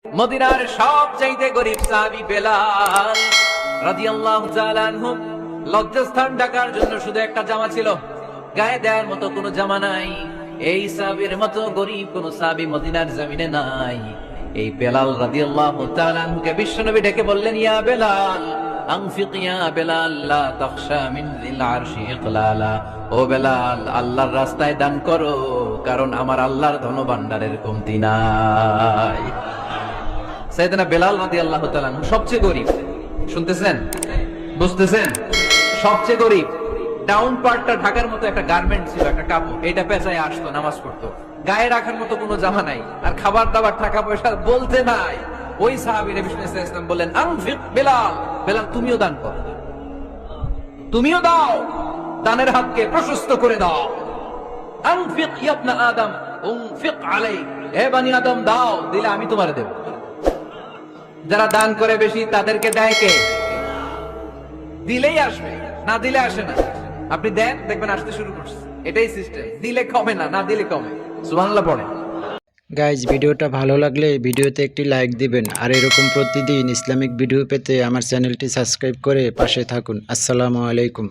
মদিনার সবচাইতে গরীব সাহাবী বেলাল রাদিয়াল্লাহু তাআলা আনহু লজ্জাস্থান ঢাকার জন্য শুধু একটা জামা ছিল, গায়ে দেওয়ার মতো কোনো জামা নাই। এই সাহাবীর মতো গরীব কোন সাহাবী মদিনার জমিনে নাই। এই বেলাল রাদিয়াল্লাহু তাআলা আনহুকে বিশ্বনবী ডেকে বললেন, ইয়া বেলাল আনফিক ইয়া বেলাল লা তাখশা মিন যিল আরশি ইকলালা। ও বেলাল, আল্লাহর রাস্তায় দান করো, কারণ আমার আল্লাহর ধনভাণ্ডারের কমতি নাই। সাইয়েদনা বেলাল রাদিয়াল্লাহু তাআলা আনহু সবচেয়ে গরীব। শুনতেছেন, বুঝতেছেন? সবচেয়ে গরীব। ডাউন পার্টটা ঢাকার মতো একটা গার্মেন্ট ছিল, একটা কাপড়, এটা পেঁচায় আসতো, নামাজ পড়তো। গায়ে রাখার মতো কোনো জামা নাই, আর খাবার দাবার টাকা পয়সা বলতে নাই। ওই সাহাবী নবী সাল্লাল্লাহু আলাইহি ওয়াসাল্লাম বললেন, আনফিক বেলাল, বেলাল তুমিও দান করো, তুমিও দাও, দানের হাতকে প্রশস্ত করে দাও। আনফিক ইয়া ইবনা আদম উনফিক আলাইক, হে বনি আদম দাও, দিলে আমি তোমারে দেব। যারা দান করে বেশি তাদেরকে দেয় কে? দিলেই আসবে, না দিলে আসে না। আপনি দেন, দেখবেন আসতে শুরু করছে। এটাই সিস্টেম। দিলে কমে না, না দিলে কমে। সুবহানাল্লাহ পড়ে। গাইজ, ভিডিওটা ভালো লাগলে ভিডিওতে একটি লাইক দিবেন, আর এরকম প্রতিদিন ইসলামিক ভিডিও পেতে আমার চ্যানেলটি সাবস্ক্রাইব করে পাশে থাকুন। আসসালামু আলাইকুম।